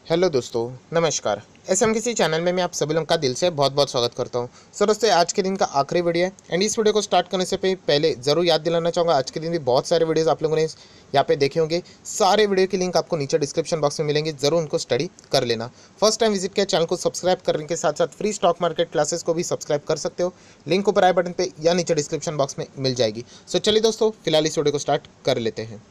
Hello दोस्तों, नमस्कार। SMKC channel में मैं आप सभी लोगों का दिल से बहुत बहुत स्वागत करता हूं। सर दोस्तों, आज के दिन का आखिरी वीडियो है एंड इस वीडियो को स्टार्ट करने से पहले ज़रूर याद दिलाना चाहूँगा, आज के दिन भी बहुत सारे वीडियोस आप लोगों ने यहाँ पे देखे होंगे। सारे वीडियो की लिंक आपको नीचे डिस्क्रिप्शन बॉक्स में मिलेंगे, ज़रूर उनको स्टडी कर लेना। फर्स्ट टाइम विजिट किया चैनल को सब्सक्राइब करने के साथ साथ फ्री स्टॉक मार्केट क्लासेस को भी सब्सक्राइब कर सकते हो। लिंक ऊपर आई बटन पर या नीचे डिस्क्रिप्शन बॉक्स में मिल जाएगी। सो चलिए दोस्तों, फिलहाल इस वीडियो को स्टार्ट कर लेते हैं।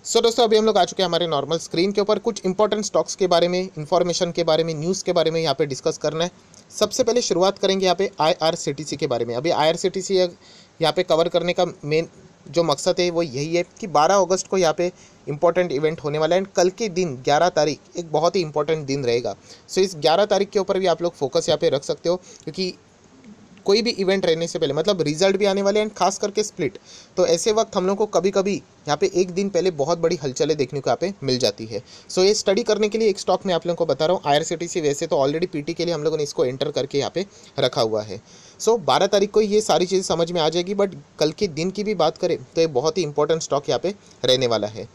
दोस्तों, अभी हम लोग आ चुके हैं हमारे नॉर्मल स्क्रीन के ऊपर। कुछ इंपॉर्टेंट स्टॉक्स के बारे में, इंफॉर्मेशन के बारे में, न्यूज़ के बारे में यहाँ पे डिस्कस करना है। सबसे पहले शुरुआत करेंगे यहाँ पे IRCTC के बारे में। अभी IRCTC यहाँ पे कवर करने का मेन जो मकसद है वो यही है कि 12 अगस्त को यहाँ पे इंपॉर्टेंट इवेंट होने वाला है एंड कल के दिन 11 तारीख एक बहुत ही इंपॉर्टेंट दिन रहेगा। सो इस 11 तारीख के ऊपर भी आप लोग फोकस यहाँ पे रख सकते हो, क्योंकि कोई भी इवेंट रहने से पहले, मतलब रिजल्ट भी आने वाले हैं एंड खास करके स्प्लिट, तो ऐसे वक्त हम लोग को कभी कभी यहाँ पे एक दिन पहले बहुत बड़ी हलचलें देखने को यहाँ पे मिल जाती है। सो ये स्टडी करने के लिए एक स्टॉक मैं आप लोगों को बता रहा हूँ, IRCTC। वैसे तो ऑलरेडी PT के लिए हम लोगों ने इसको एंटर करके यहाँ पे रखा हुआ है। सो 12 तारीख को ये सारी चीज़ें समझ में आ जाएगी, बट कल के दिन की भी बात करें तो ये बहुत ही इंपॉर्टेंट स्टॉक यहाँ पे रहने वाला है।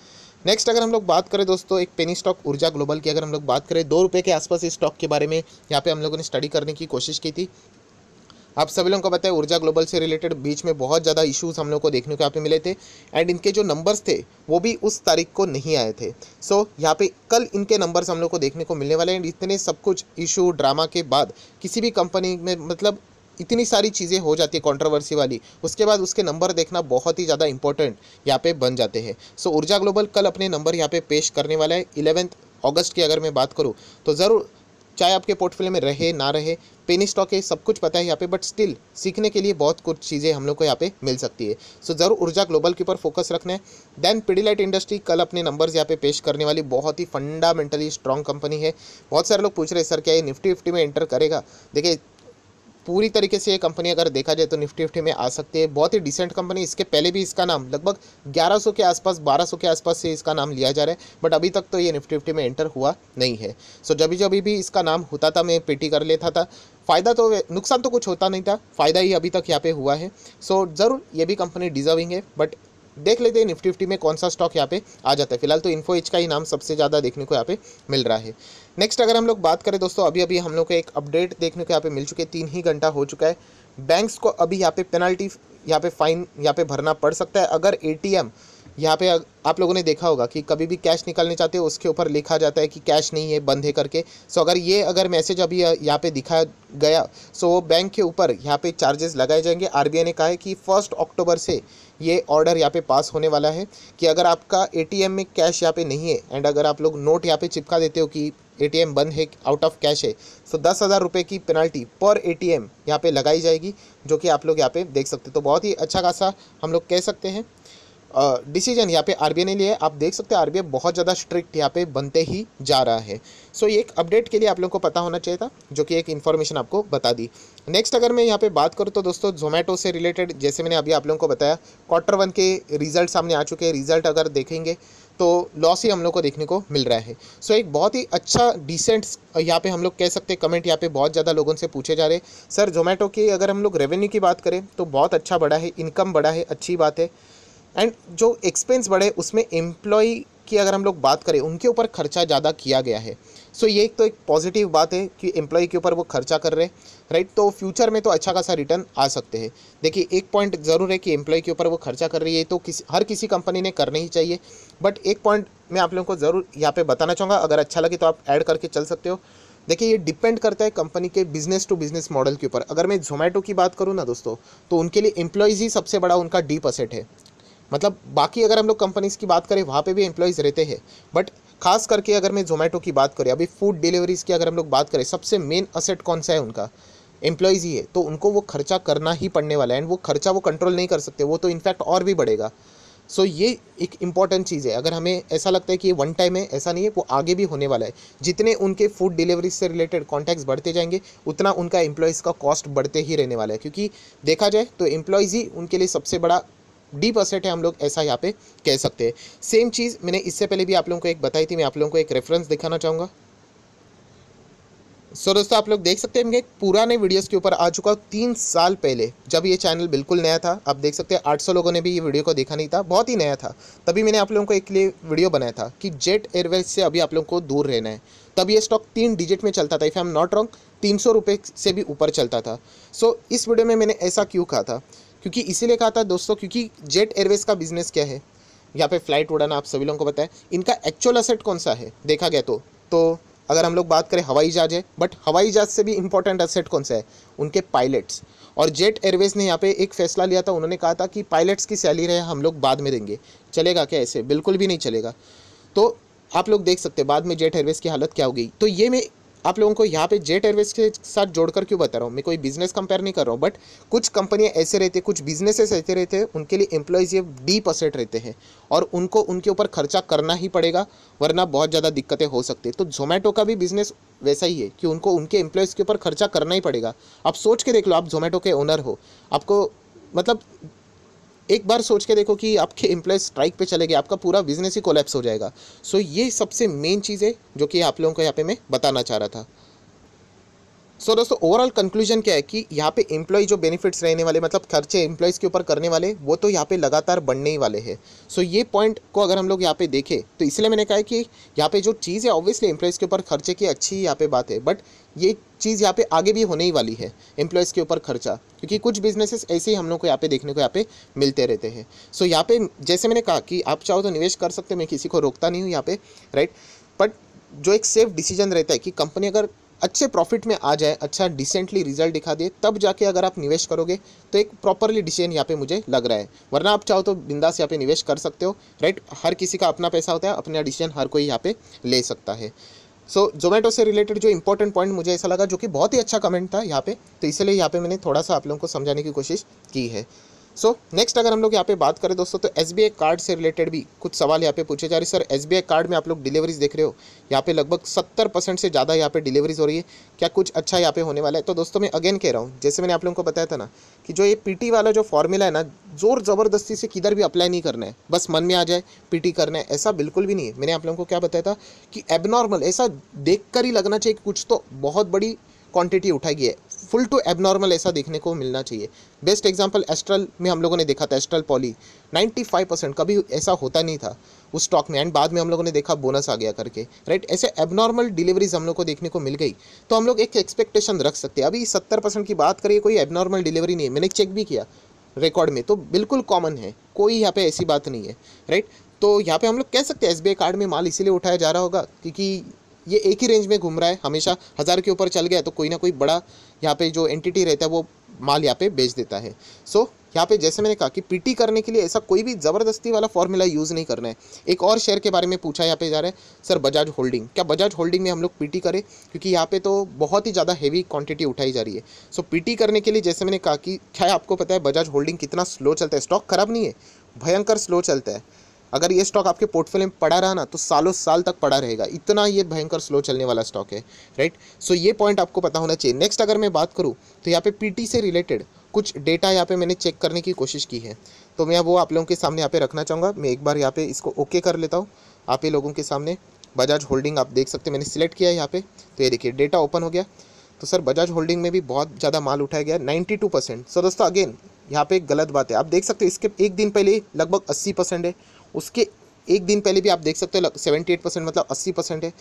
नेक्स्ट अगर हम लोग बात करें दोस्तों, एक पेनी स्टॉक ऊर्जा ग्लोबल की अगर हम लोग बात करें, 2 रुपये के आसपास इस स्टॉक के बारे में यहाँ पे हम लोगों ने स्टडी करने की कोशिश की थी। आप सभी लोगों को पता है ऊर्जा ग्लोबल से रिलेटेड बीच में बहुत ज़्यादा इश्यूज हम लोग को देखने को यहाँ पे मिले थे एंड इनके जो नंबर्स थे वो भी उस तारीख को नहीं आए थे। सो यहाँ पे कल इनके नंबर्स हम लोग को देखने को मिलने वाले हैं एंड इतने सब कुछ इशू ड्रामा के बाद किसी भी कंपनी में, मतलब इतनी सारी चीज़ें हो जाती है कंट्रोवर्सी वाली, उसके बाद उसके नंबर देखना बहुत ही ज़्यादा इंपॉर्टेंट यहाँ पे बन जाते हैं। सो ऊर्जा ग्लोबल कल अपने नंबर यहाँ पे पेश करने वाला है 11 अगस्त की अगर मैं बात करूँ तो ज़रूर, चाहे आपके पोर्टफोलियो में रहे ना रहे, पेनी स्टॉक है, सब कुछ पता है यहाँ पे, बट स्टिल सीखने के लिए बहुत कुछ चीज़ें हम लोग को यहाँ पे मिल सकती है। सो ज़रूर ऊर्जा ग्लोबल के ऊपर फोकस रखना है। देन पिडिलाइट इंडस्ट्री कल अपने नंबर्स यहाँ पे पेश करने वाली बहुत ही फंडामेंटली स्ट्रॉन्ग कंपनी है। बहुत सारे लोग पूछ रहे हैं सर क्या ये निफ्टी 50 में एंटर करेगा। देखिए, पूरी तरीके से ये कंपनी अगर देखा जाए तो निफ्टी 50 में आ सकती है। बहुत ही डिसेंट कंपनी, इसके पहले भी इसका नाम लगभग 1100 के आसपास, 1200 के आसपास से इसका नाम लिया जा रहा है, बट अभी तक तो ये निफ्टी 50 में एंटर हुआ नहीं है। सो जब भी इसका नाम होता था मैं पेटी कर लेता था। फ़ायदा तो, नुकसान तो कुछ होता नहीं था, फ़ायदा ही अभी तक यहाँ पे हुआ है। सो ज़रूर ये भी कंपनी डिजर्विंग है, बट देख लेते हैं निफ्टी 50 में कौन सा स्टॉक यहाँ पे आ जाता है। फिलहाल तो इन्फो एज का ही नाम सबसे ज़्यादा देखने को यहाँ पे मिल रहा है। नेक्स्ट अगर हम लोग बात करें दोस्तों, अभी हम लोग को एक अपडेट देखने को यहाँ पे मिल चुके हैं, 3 ही घंटा हो चुका है। बैंक्स को अभी यहाँ पे पेनल्टी, यहाँ पे फाइन यहाँ पे भरना पड़ सकता है अगर ATM यहाँ पे, आप लोगों ने देखा होगा कि कभी भी कैश निकालने चाहते हो उसके ऊपर लिखा जाता है कि कैश नहीं है, बंद है करके। सो अगर मैसेज अभी यहाँ पे दिखाया गया, सो बैंक के ऊपर यहाँ पे चार्जेस लगाए जाएंगे। RBI ने कहा है कि 1 अक्टूबर से ये ऑर्डर यहाँ पे पास होने वाला है कि अगर आपका ATM में कैश यहाँ पे नहीं है एंड अगर आप लोग नोट यहाँ पे चिपका देते हो कि ATM बंद है, आउट ऑफ कैश है, तो 10,000 रुपये की पेनल्टी पर ATM यहाँ पे लगाई जाएगी, जो कि आप लोग यहाँ पे देख सकते हो। तो बहुत ही अच्छा खासा हम लोग कह सकते हैं डिसीजन यहाँ पे RBI ने लिया है। आप देख सकते हैं RBI बहुत ज़्यादा स्ट्रिक्ट यहाँ पे बनते ही जा रहा है। सो ये एक अपडेट के लिए आप लोग को पता होना चाहिए था, जो कि एक इन्फॉर्मेशन आपको बता दी। नेक्स्ट अगर मैं यहाँ पे बात करूँ तो दोस्तों, जोमेटो से रिलेटेड जैसे मैंने अभी आप लोगों को बताया, Q1 के रिजल्ट सामने आ चुके हैं। रिजल्ट अगर देखेंगे तो लॉस ही हम लोग को देखने को मिल रहा है। सो एक बहुत ही अच्छा डिसेंट यहाँ पे हम लोग कह सकते हैं, कमेंट यहाँ पे बहुत ज़्यादा लोगों से पूछे जा रहे हैं सर जोमेटो की अगर हम लोग रेवेन्यू की बात करें तो बहुत अच्छा बढ़ा है, इनकम बढ़ा है, अच्छी बात है, एंड जो एक्सपेंस बढ़े उसमें एम्प्लॉय की अगर हम लोग बात करें उनके ऊपर खर्चा ज़्यादा किया गया है। सो ये एक तो एक पॉजिटिव बात है कि एम्प्लॉय के ऊपर वो खर्चा कर रहे हैं, राइट। तो फ्यूचर में तो अच्छा खासा रिटर्न आ सकते हैं। देखिए, एक पॉइंट ज़रूर है कि एम्प्लॉय के ऊपर वो खर्चा कर रही है, तो हर किसी कंपनी ने करना ही चाहिए, बट एक पॉइंट मैं आप लोगों को ज़रूर यहाँ पे बताना चाहूँगा, अगर अच्छा लगे तो आप ऐड करके चल सकते हो। देखिए, ये डिपेंड करता है कंपनी के बिजनेस टू बिजनेस मॉडल के ऊपर। अगर मैं जोमेटो की बात करूँ ना दोस्तों, तो उनके लिए एम्प्लॉयज़ ही सबसे बड़ा उनका डीप असेट है। मतलब बाकी अगर हम लोग कंपनीज़ की बात करें वहाँ पे भी एम्प्लॉयज़ रहते हैं, बट खास करके अगर मैं जोमेटो की बात करें, अभी फूड डिलीवरीज़ की अगर हम लोग बात करें, सबसे मेन असेट कौन सा है उनका, एम्प्लॉयज़ ही है। तो उनको वो खर्चा करना ही पड़ने वाला है एंड वो खर्चा वो कंट्रोल नहीं कर सकते, वो तो इनफैक्ट और भी बढ़ेगा। सो ये एक इंपॉर्टेंट चीज़ है। अगर हमें ऐसा लगता है कि ये वन टाइम है, ऐसा नहीं है, वो आगे भी होने वाला है। जितने उनके फूड डिलीवरी से रिलेटेड कॉन्टैक्ट्स बढ़ते जाएंगे, उतना उनका एम्प्लॉयज़ का कॉस्ट बढ़ते ही रहने वाला है, क्योंकि देखा जाए तो एम्प्लॉयज़ ही उनके लिए सबसे बड़ा डीप असेट है, हम लोग ऐसा यहाँ पे कह सकते हैं। सेम चीज़ मैंने इससे पहले भी आप लोगों को एक बताई थी, मैं आप लोगों को एक रेफरेंस दिखाना चाहूँगा। सो दोस्तों आप लोग देख सकते हैं मैं एक पुराने वीडियोस के ऊपर आ चुका हूँ 3 साल पहले, जब ये चैनल बिल्कुल नया था। आप देख सकते हैं 800 लोगों ने भी ये वीडियो को देखा नहीं था, बहुत ही नया था। तभी मैंने आप लोगों को एक लिए वीडियो बनाया था कि जेट एयरवेज से अभी आप लोगों को दूर रहना है। तब ये स्टॉक 3 डिजिट में चलता था, if I am not wrong 300 रुपये से भी ऊपर चलता था। सो इस वीडियो में मैंने ऐसा क्यों कहा था, क्योंकि इसीलिए कहा था दोस्तों, क्योंकि जेट एयरवेज का बिजनेस क्या है, यहाँ पे फ्लाइट उड़ाना आप सभी लोगों को पता है। इनका एक्चुअल असेट कौन सा है देखा गया तो अगर हम लोग बात करें हवाई जहाज है, बट हवाई जहाज से भी इंपॉर्टेंट असेट कौन सा है, उनके पायलट्स। और जेट एयरवेज ने यहाँ पे एक फैसला लिया था, उन्होंने कहा था कि पायलट्स की सैलरी है हम लोग बाद में देंगे। चलेगा क्या ऐसे? बिल्कुल भी नहीं चलेगा। तो आप लोग देख सकते हैं बाद में जेट एयरवेज की हालत क्या हो गई। तो ये मैं आप लोगों को यहाँ पे जेट एयरवेज के साथ जोड़कर क्यों बता रहा हूँ, मैं कोई बिजनेस कंपेयर नहीं कर रहा हूँ, बट कुछ कंपनियाँ ऐसे रहते, कुछ बिजनेसेस ऐसे रहते हैं, उनके लिए एम्प्लॉयज़ ये डीप असेट रहते हैं और उनको उनके ऊपर खर्चा करना ही पड़ेगा, वरना बहुत ज़्यादा दिक्कतें हो सकती है। तो जोमेटो का भी बिजनेस वैसा ही है कि उनको उनके एम्प्लॉयज़ के ऊपर खर्चा करना ही पड़ेगा। आप सोच के देख लो, आप जोमेटो के ओनर हो, आपको मतलब एक बार सोच के देखो कि आपके एम्प्लॉय स्ट्राइक पे चले गए, आपका पूरा बिजनेस ही कोलैप्स हो जाएगा। सो ये सबसे मेन चीज़ है जो कि आप लोगों को यहाँ पे मैं बताना चाह रहा था। सो दोस्तों ओवरऑल कंक्लूजन क्या है कि यहाँ पे एम्प्लॉय जो बेनिफिट्स रहने वाले, मतलब खर्चे एम्प्लॉयज़ के ऊपर करने वाले, वो तो यहाँ पे लगातार बढ़ने ही वाले हैं। सो ये पॉइंट को अगर हम लोग यहाँ पे देखें तो इसलिए मैंने कहा है कि यहाँ पे जो चीज़ है ऑब्वियसली एम्प्लॉयज़ के ऊपर खर्चे की अच्छी यहाँ पे बात है, बट ये चीज़ यहाँ पे आगे भी होने ही वाली है, एम्प्लॉयज़ के ऊपर खर्चा, क्योंकि कुछ बिजनेसेस ऐसे ही हम लोग को यहाँ पे देखने को यहाँ पे मिलते रहते हैं। सो यहाँ पे जैसे मैंने कहा कि आप चाहो तो निवेश कर सकते हैं, मैं किसी को रोकता नहीं हूँ यहाँ पे, राइट। बट जो एक सेफ डिसीजन रहता है कि कंपनी अगर अच्छे प्रॉफिट में आ जाए, अच्छा डिसेंटली रिजल्ट दिखा दे, तब जाके अगर आप निवेश करोगे तो एक प्रॉपरली डिसीजन यहाँ पे मुझे लग रहा है। वरना आप चाहो तो बिंदास यहाँ पे निवेश कर सकते हो, राइट। हर किसी का अपना पैसा होता है, अपना डिसीजन हर कोई यहाँ पे ले सकता है। सो जोमेटो से रिलेटेड जो इंपॉर्टेंट पॉइंट मुझे ऐसा लगा, जो कि बहुत ही अच्छा कमेंट था यहाँ पे, तो इसलिए यहाँ पे मैंने थोड़ा सा आप लोगों को समझाने की कोशिश की है। सो नेक्स्ट अगर हम लोग यहाँ पे बात करें दोस्तों, तो एसबीआई कार्ड से रिलेटेड भी कुछ सवाल यहाँ पे पूछे जा रहे हैं। सर एसबीआई कार्ड में आप लोग डिलीवरीज देख रहे हो, यहाँ पे लगभग 70% से ज़्यादा यहाँ पे डिलीवरीज हो रही है, क्या कुछ अच्छा यहाँ पे होने वाला है? तो दोस्तों मैं अगेन कह रहा हूँ, जैसे मैंने आप लोगों को बताया था ना कि जो ये पीटी वाला जो फॉर्मूला है ना, जोर ज़बरदस्ती से किधर भी अप्लाई नहीं करना है, बस मन में आ जाए पीटी करना है, ऐसा बिल्कुल भी नहीं है। मैंने आप लोगों को क्या बताया था कि एबनॉर्मल ऐसा देख कर ही लगना चाहिए कि कुछ तो बहुत बड़ी क्वांटिटी उठाई गई है, फुल टू एबनॉर्मल ऐसा देखने को मिलना चाहिए। बेस्ट एग्जांपल एस्ट्रल में हम लोगों ने देखा था, एस्ट्रल पॉली 95%, कभी ऐसा होता नहीं था उस स्टॉक में, एंड बाद में हम लोगों ने देखा बोनस आ गया करके, राइट। ऐसे एबनॉर्मल डिलीवरीज हम लोग को देखने को मिल गई, तो हम लोग एक एक्सपेक्टेशन रख सकते हैं। अभी 70% की बात करिए, कोई एबनॉर्मल डिलीवरी नहीं है, मैंने चेक भी किया रिकॉर्ड में, तो बिल्कुल कॉमन है, कोई यहाँ पे ऐसी बात नहीं है, राइट। तो यहाँ पे हम लोग कह सकते हैं एसबीआई कार्ड में माल इसीलिए उठाया जा रहा होगा क्योंकि ये एक ही रेंज में घूम रहा है, हमेशा 1000 के ऊपर चल गया तो कोई ना कोई बड़ा यहाँ पे जो एंटिटी रहता है वो माल यहाँ पे बेच देता है। सो यहाँ पे जैसे मैंने कहा कि पीटी करने के लिए ऐसा कोई भी ज़बरदस्ती वाला फॉर्मूला यूज़ नहीं करना है। एक और शेयर के बारे में पूछा यहाँ पे जा रहा है, सर बजाज होल्डिंग, क्या बजाज होल्डिंग में हम लोग पीटी करें, क्योंकि यहाँ पे तो बहुत ही ज़्यादा हेवी क्वांटिटी उठाई जा रही है। सो पीटी करने के लिए जैसे मैंने कहा कि क्या आपको पता है बजाज होल्डिंग कितना स्लो चलता है? स्टॉक खराब नहीं है, भयंकर स्लो चलता है। अगर ये स्टॉक आपके पोर्टफोलियो में पड़ा रहा ना तो सालों साल तक पड़ा रहेगा, इतना ये भयंकर स्लो चलने वाला स्टॉक है, राइट। सो ये पॉइंट आपको पता होना चाहिए। नेक्स्ट अगर मैं बात करूँ तो यहाँ पे पीटी से रिलेटेड कुछ डेटा यहाँ पे मैंने चेक करने की कोशिश की है, तो मैं वो आप लोगों के सामने यहाँ पे रखना चाहूँगा। मैं एक बार यहाँ पे इसको ओके कर लेता हूँ आप ही लोगों के सामने। बजाज होल्डिंग आप देख सकते हैं, मैंने सिलेक्ट किया है यहाँ पे, तो ये देखिए डेटा ओपन हो गया। तो सर बजाज होल्डिंग में भी बहुत ज़्यादा माल उठाया गया, 92%। सो दोस्तों अगेन यहाँ पे एक गलत बात है, आप देख सकते हो इसके एक दिन पहले लगभग 80% है, उसके एक दिन पहले भी आप देख सकते हो 78%, मतलब 80% है।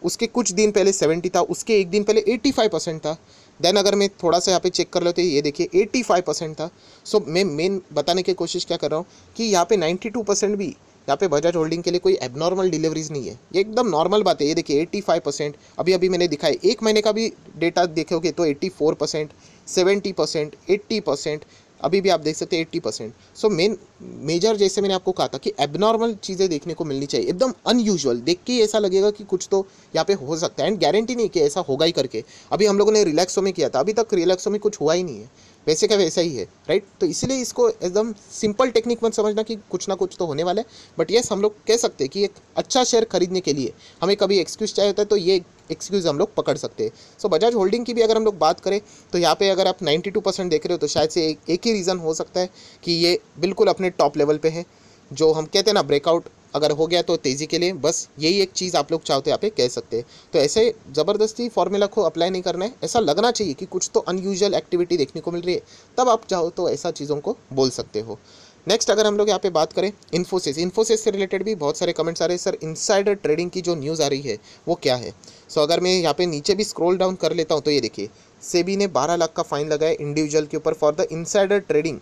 उसके कुछ दिन पहले 70 था, उसके एक दिन पहले 85% था। देन अगर मैं थोड़ा सा यहाँ पे चेक कर लेते ये देखिए 85% था। सो मैं मेन बताने की कोशिश क्या कर रहा हूँ कि यहाँ पे 92% भी यहाँ पे बजाज होल्डिंग के लिए कोई एबनॉर्मल डिलीवरीज नहीं है, ये एकदम नॉर्मल बात है। ये देखिए 85%, अभी मैंने दिखाया, एक महीने का भी डेटा देखोगे तो 84%, 70%, 80%, अभी भी आप देख सकते हैं 80%। सो मेजर जैसे मैंने आपको कहा था कि एबनॉर्मल चीज़ें देखने को मिलनी चाहिए, एकदम अनयूजुअल, देख के ऐसा लगेगा कि कुछ तो यहाँ पे हो सकता है, एंड गारंटी नहीं कि ऐसा होगा ही करके। अभी हम लोगों ने रिलैक्सो में किया था, अभी तक रिलैक्सो में कुछ हुआ ही नहीं है, वैसे का वैसा ही है, राइट। तो इसलिए इसको एकदम सिंपल टेक्निक मत समझना कि कुछ ना कुछ तो होने वाला है, बट येस हम लोग कह सकते हैं कि एक अच्छा शेयर खरीदने के लिए हमें कभी एक्सक्यूज़ चाहिए होता है तो ये एक्सक्यूज़ हम लोग पकड़ सकते हैं। सो बजाज होल्डिंग की भी अगर हम लोग बात करें तो यहाँ पे अगर आप 92% देख रहे हो तो शायद से एक ही रीज़न हो सकता है कि ये बिल्कुल अपने टॉप लेवल पे है, जो हम कहते हैं ना ब्रेकआउट अगर हो गया तो तेज़ी के लिए, बस यही एक चीज़ आप लोग चाहते यहाँ पे कह सकते हैं। तो ऐसे ज़बरदस्ती फॉर्मूला को अप्लाई नहीं करना है, ऐसा लगना चाहिए कि कुछ तो अनयूजुअल एक्टिविटी देखने को मिल रही है, तब आप चाहो तो ऐसा चीज़ों को बोल सकते हो। नेक्स्ट अगर हम लोग यहाँ पे बात करें इन्फोसिस से रिलेटेड भी बहुत सारे कमेंट्स आ रहे हैं, सर इनसाइडर ट्रेडिंग की जो न्यूज़ आ रही है वो क्या है। सो अगर मैं यहाँ पे नीचे भी स्क्रॉल डाउन कर लेता हूँ तो ये देखिए, सेबी ने 12 लाख का फाइन लगाया इंडिविजुअल के ऊपर for the insider trading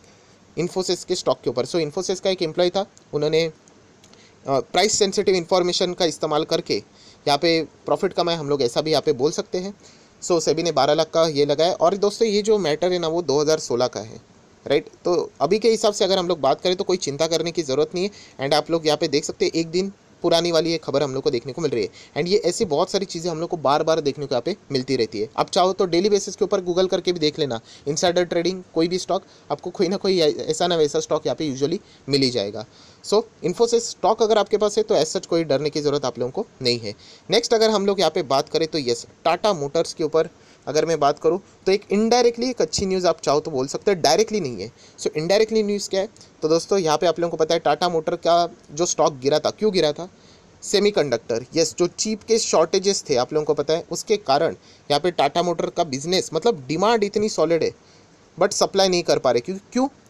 Infosys के स्टॉक के ऊपर। सो इन्फोसिस का एक एम्प्लॉय था, उन्होंने प्राइस सेंसिटिव इन्फॉर्मेशन का इस्तेमाल करके यहाँ पे प्रॉफिट कमाया, हम लोग ऐसा भी यहाँ पे बोल सकते हैं। सो सेबी ने 12 लाख का ये लगाया। और दोस्तों ये जो मैटर है ना वो 2016 का है, राइट। तो अभी के हिसाब से अगर हम लोग बात करें तो कोई चिंता करने की ज़रूरत नहीं है। एंड आप लोग यहाँ पे देख सकते हैं एक दिन पुरानी वाली ये खबर हम लोग को देखने को मिल रही है। एंड ये ऐसी बहुत सारी चीज़ें हम लोग को बार बार देखने को यहाँ पे मिलती रहती है। आप चाहो तो डेली बेसिस के ऊपर गूगल करके भी देख लेना, इनसाइडर ट्रेडिंग कोई भी स्टॉक आपको कोई ना कोई ऐसा ना वैसा स्टॉक यहाँ पे यूजुअली मिल ही जाएगा। सो इन्फोसिस स्टॉक अगर आपके पास है तो ऐसा कोई डरने की ज़रूरत आप लोगों को नहीं है। नेक्स्ट अगर हम लोग यहाँ पे बात करें तो यस, टाटा मोटर्स के ऊपर अगर मैं बात करूँ तो एक इनडायरेक्टली एक अच्छी न्यूज़ आप चाहो तो बोल सकते हैं, डायरेक्टली नहीं है। सो इनडायरेक्टली न्यूज़ क्या है तो दोस्तों यहाँ पे आप लोगों को पता है टाटा मोटर का जो स्टॉक गिरा था, क्यों गिरा था? सेमीकंडक्टर, यस, जो चिप के शॉर्टेजेस थे आप लोगों को पता है, उसके कारण यहाँ पे टाटा मोटर का बिजनेस मतलब डिमांड इतनी सॉलिड है बट सप्लाई नहीं कर पा रहे।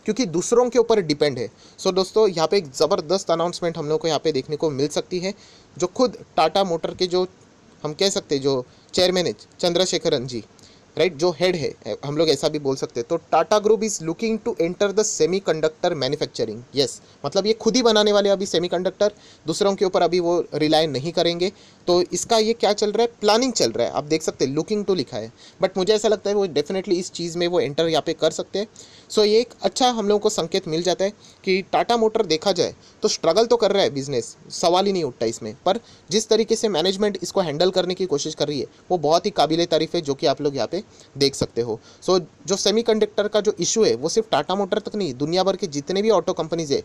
क्योंकि दूसरों के ऊपर डिपेंड है। सो दोस्तों यहाँ पे एक ज़बरदस्त अनाउंसमेंट हम लोग को यहाँ पे देखने को मिल सकती है, जो खुद टाटा मोटर के जो हम कह सकते हैं जो चेयरमैन है चंद्रशेखरन जी, राइट, जो हेड है हम लोग ऐसा भी बोल सकते हैं। तो Tata group is looking to enter the semiconductor manufacturing, yes, मतलब ये खुद ही बनाने वाले अभी सेमीकंडक्टर, दूसरों के ऊपर अभी वो रिलाय नहीं करेंगे। तो इसका ये क्या चल रहा है, प्लानिंग चल रहा है। आप देख सकते हैं लुकिंग टू लिखा है, बट मुझे ऐसा लगता है वो डेफिनेटली इस चीज़ में वो एंटर यहाँ पे कर सकते हैं। सो ये एक अच्छा हम लोगों को संकेत मिल जाता है कि टाटा मोटर देखा जाए तो स्ट्रगल तो कर रहा है बिजनेस, सवाल ही नहीं उठता इसमें, पर जिस तरीके से मैनेजमेंट इसको हैंडल करने की कोशिश कर रही है वो बहुत ही काबिले तारीफ़ है, जो कि आप लोग यहाँ पे देख सकते हो। सो जो सेमीकंडक्टर का जो इशू है वो सिर्फ टाटा मोटर तक नहीं, दुनिया भर के जितने भी ऑटो कंपनीज है,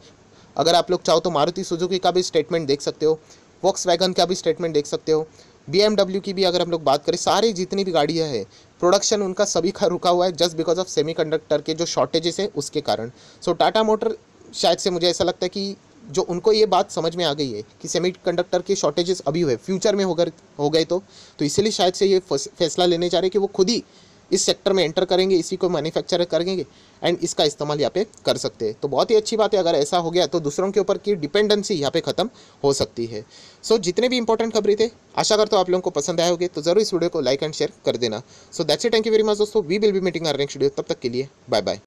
अगर आप लोग चाहो तो मारुति सुजुकी का भी स्टेटमेंट देख सकते हो, वॉक्सवैगन का भी स्टेटमेंट देख सकते हो, BMW की भी अगर हम लोग बात करें, सारी जितनी भी गाड़ियाँ हैं प्रोडक्शन उनका सभी का रुका हुआ है जस्ट बिकॉज ऑफ सेमीकंडक्टर के जो शॉर्टेजेस है उसके कारण। सो टाटा मोटर शायद से मुझे ऐसा लगता है कि जो उनको ये बात समझ में आ गई है कि सेमीकंडक्टर के शॉर्टेजेस अभी हुए, फ्यूचर में हो गए तो इसीलिए शायद से ये फैसला लेने जा रहे हैं कि वो खुद ही इस सेक्टर में एंटर करेंगे, इसी को मैन्युफैक्चर करेंगे एंड इसका इस्तेमाल यहाँ पे कर सकते हैं। तो बहुत ही अच्छी बात है, अगर ऐसा हो गया तो दूसरों के ऊपर की डिपेंडेंसी यहाँ पे खत्म हो सकती है। सो जितने भी इंपॉर्टेंट खबरें थे, आशा करता हूँ आप लोगों को पसंद आए होंगे, तो जरूर इस वीडियो को लाइक एंड शेयर कर देना। So that's it, thank you very much दोस्तों, we will be meeting our next video, तब तक के लिए बाय बाय।